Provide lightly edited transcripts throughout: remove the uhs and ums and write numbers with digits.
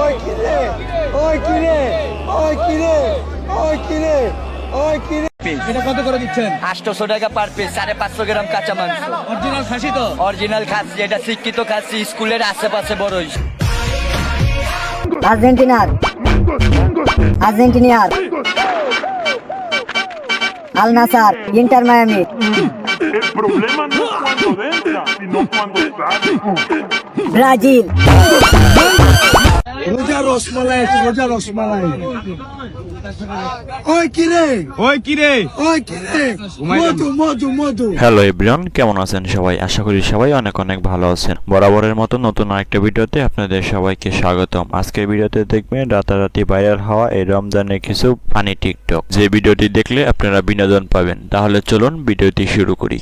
ওই কিরে ওই কিরে ওই কিরে ওই কিরে ওই কিরে। এটা কত করে দিচ্ছেন? 800 টাকা পার পিস, 550 গ্রাম কাঁচা মাংস। অরিজিনাল খাসি তো? অরিজিনাল খাসি, এটা শিক্ষিত খাসি, স্কুলের আশেপাশে বড়ই। আর্জেন্টিনার আল নাসার, inter Miami. El problema no es cuando entra, sino cuando sale. Brazil. রোজা রসমালাই আছে, রোজা রসমালাই। ওই কিরে ওই কিরে ওই কিরে মধু মধু মধু। হ্যালো এভরিওয়ান, কেমন আছেন সবাই? আশা করি সবাই অনেক অনেক ভালো আছেন। বরাবরের মতো নতুন আরেকটা ভিডিওতে আপনাদের সবাইকে স্বাগতম। আজকের ভিডিওতে দেখবেন রাতারাতি ভাইরাল হওয়া এই রমজানের কিছু ফানি টিকটক, যে ভিডিওটি দেখলে আপনারা বিনোদন পাবেন। তাহলে চলুন ভিডিওটি শুরু করি।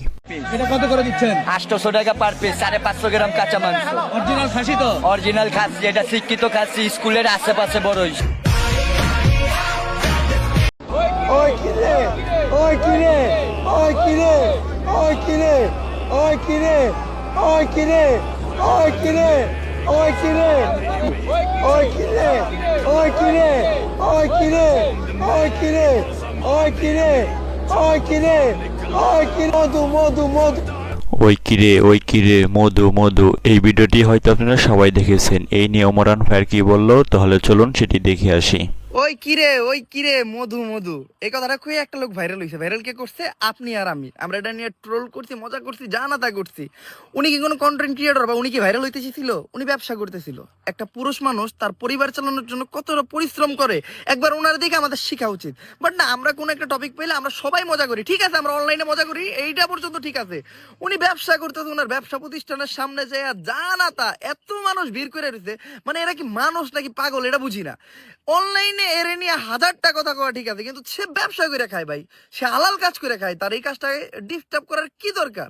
এটা কত করে দিচ্ছেন? 800 টাকা পার পিস, 550 গ্রাম কাঁচা মাংস। অরিজিনাল খাসি তো? অরিজিনাল খাসি, এটা শিক্ষিত খাসি, স্কুলের আশেপাশে বড়ই। ওই কিরে ওই কিরে ওই কিরে ওই কিরে ওই কিরে ওই কিরে ওই কিরে ওই কিরে ওই কিরে ওই কিরে ওই কিরে ওই কিরে ওই কিরে ওই কিরে ওই কিরে মধু মধু মধু। ওই কিরে মধু মধু, এই ভিডিওটি হয়তো আপনারা সবাই দেখেছেন। এই নিয়ে ওমরান ভাইয়ের কি বললো, তাহলে চলুন সেটি দেখে আসি। ওই কিরে মধু মধু, এই কথাটা খুবই একটা লোক ভাইরাল হয়েছে। ভাইরাল কে করছে? আপনি আর আমরা এটা নিয়ে ট্রোল করছি, মজা করছি, যা না তা করছি। উনি কি কোনো কন্টেন্ট ক্রিয়েটর বা উনি কি ভাইরাল হইতে ছিল? উনি ব্যবসা করতেছিল। একটা পুরুষ মানুষ তার পরিবার চালানোর জন্য কতটা পরিশ্রম করে, একবার ওনার দিকে আমাদের শেখা উচিত। বাট না, আমরা কোনো একটা টপিক পেলে আমরা সবাই মজা করি। ঠিক আছে, আমরা অনলাইনে মজা করি, এইটা পর্যন্ত ঠিক আছে। উনি ব্যবসা করতেছে, ওনার ব্যবসা প্রতিষ্ঠানের সামনে যায় যা না তা এত মানুষ ভিড় করে রয়েছে, মানে এরা কি মানুষ নাকি পাগল এটা বুঝি না। অনলাইনে এর নিয়ে হাজারটা কথা কওয়া ঠিক আছে, কিন্তু সে ব্যবসা করে খায় ভাই, সে হালাল কাজ করে খায়, তার এই কাজটাকে ডিস্টার্ব করার কি দরকার?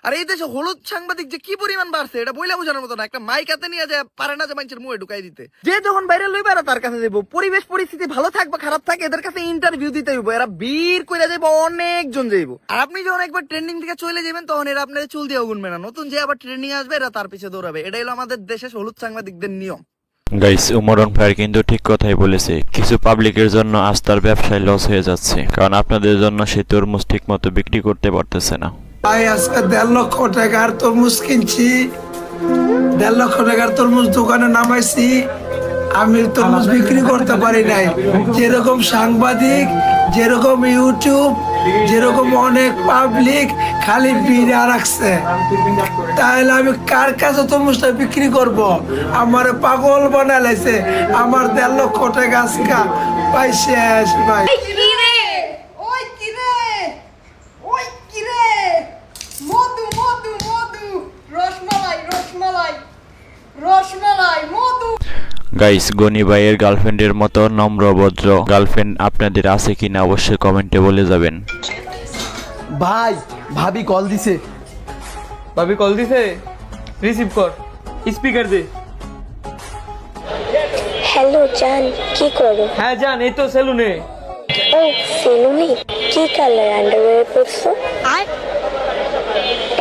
আর এই দেশে হলুদ সাংবাদিক যে কি পরিমাণ বাড়ছে এটা বইলা বোঝানোর মতো না। একটা মাইক হাতে নিয়ে যায় পারে না যে মানুষের মুখে ঢুকাই দিতে। যে যখন ভাইরাল হইবে এরা তার কাছে যাবো, পরিবেশ পরিস্থিতি ভালো থাকবে খারাপ থাকে এদের কাছে ইন্টারভিউ দিতে হইব, এরা বীর কইরা যাইবো, অনেকজন যাইবো। আর আপনি যখন একবার ট্রেন্ডিং থেকে চলে যাবেন তখন এরা আপনাদের চুল দিয়ে গুনবে না, নতুন যে আবার ট্রেন্ডিং আসবে এরা তার পিছে দৌড়াবে। এটাই হলো আমাদের দেশের হলুদ সাংবাদিকদের নিয়ম। গাইস, ওমরান ভাইয়ের কিন্তু ঠিক কথাই বলেছে। কিছু পাবলিকের জন্য আজ তার ব্যবসায় লস হয়ে যাচ্ছে, কারণ আপনাদের জন্য সে তরমুজ ঠিক মতো বিক্রি করতে পারতেছে না। ভাই আজকে 1.5 লক্ষ টাকার তরমুজ কিনছি, 1.5 লক্ষ টাকার তরমুজ দোকানে নামাইছি। আমি তরমুজ বিক্রি করতে পারি নাই। যেরকম সাংবাদিক, যেরকম ইউটিউব, যেরকম অনেক পাবলিক খালি বিড়া রাখছে, তাহলে আমি কার কাছে তরমুজটা বিক্রি করব? আমার পাগল বানাইছে। আমার 1.5 লক্ষ টাকা আজকে পাই শেষ ভাই। মধু মধু মধু, রসমালাই রসমালাই রসমালাই মধু। গাইস, গনি ভাইয়ের গার্লফ্রেন্ডের মতো নম্র ভদ্র গার্লফ্রেন্ড আপনাদের আছে কিনা অবশ্যই কমেন্টে বলে যাবেন। ভাই ভাবি কল দিছে। ভাবি কল দিছে, রিসিভ কর, স্পিকার দে। হ্যালো জান, কি করো? হ্যাঁ জান, এই তো সেলুনে। ও সেলুনে, কি কালার আন্ডারওয়্যার পরছো?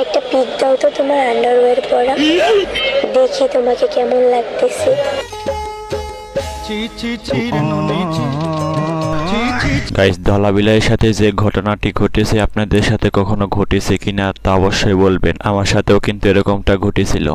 একটা পিক দাও তো তোমার আন্ডারওয়্যার পরা, দেখি তোমাকে কেমন লাগতেছে। গাইস, ধলাবিলাইয়ের সাথে যে ঘটনাটি ঘটেছে আপনাদের সাথে কখনো ঘটেছে কিনা তা অবশ্যই বলবেন। আমার সাথেও কিন্তু এরকমটা ঘটেছিল।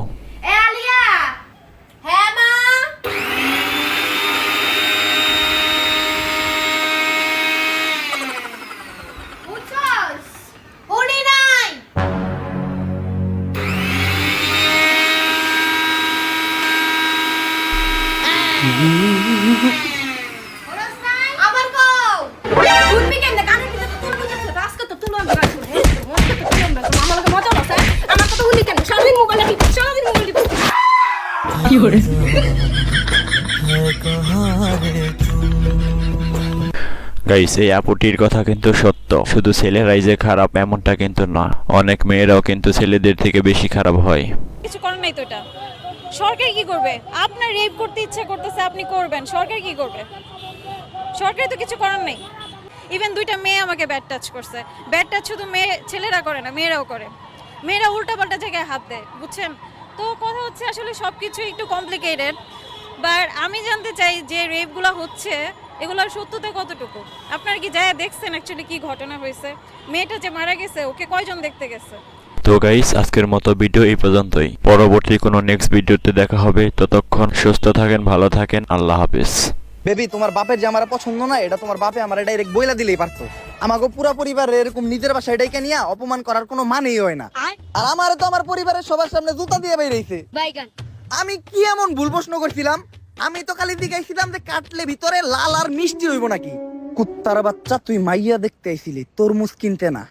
আবার কও শুনবি কেমনে? কানের ভিতরে তো তুলবি যাচ্ছে, আজকে তো তুলবো আমরা রাখবো। আজকে তো তুলবো আমরা, আমার লগে মজা হচ্ছে। আমার কথা শুনলি কেন? সারাদিন মোবাইলে টিপি, সারাদিন মোবাইল টিপি। কি করে? গাইস, এই আপুটির কথা কিন্তু সত্য। শুধু ছেলেরাই যে খারাপ এমনটা কিন্তু না, অনেক মেয়েরাও কিন্তু ছেলেদের থেকে বেশি খারাপ হয়। কিছু করার নাই তো, এটা সরকার কি করবে? আপনার রেপ করতে ইচ্ছা করতেছে, আপনি করবেন, সরকার কি করবে? সরকার তো কিছু করার নেই। ইভেন 2টা মেয়ে আমাকে ব্যাড টাচ করছে। ব্যাড টাচ শুধু ছেলেরা করে না, মেয়েরাও করে। মেয়েরা উল্টাপাল্টা জায়গায় হাত দেয়, বুঝছেন তো? কথা হচ্ছে আসলে সব কিছু একটু কমপ্লিকেটেড। বাট আমি জানতে চাই যে রেপগুলো হচ্ছে এগুলোর সত্যতা কতটুকু? আপনারা কি যায় দেখছেন অ্যাকচুয়ালি কি ঘটনা হয়েছে? মেয়েটা যে মারা গেছে ওকে কয়জন দেখতে গেছে? তো গাইস, আজকের মতো ভিডিও এই পর্যন্তই। পরবর্তী কোনো নেক্সট ভিডিওতে দেখা হবে। ততক্ষণ সুস্থ থাকেন, ভালো থাকেন, আল্লাহ হাফেজ। বেবি, তোমার বাপের যে আমার পছন্দ না, এটা তোমার বাপে আমার ডাইরেক্ট বইলা দিলেই পারতো। আমাকে পুরো পরিবার এরকম নিজের বাসায় ডেকে নিয়ে অপমান করার কোনো মানেই হয় না। আর আমার তো আমার পরিবারের সবার সামনে জুতা দিয়ে বেরিয়েছে। আমি কি এমন ভুল প্রশ্ন করছিলাম? আমি তো খালি দিগাইছিলাম যে কাটলে ভিতরে লাল আর মিষ্টি হইব নাকি। কুত্তার বাচ্চা, তুই মাইয়া দেখতে আইছিলি, তরমুজ কিনতে না।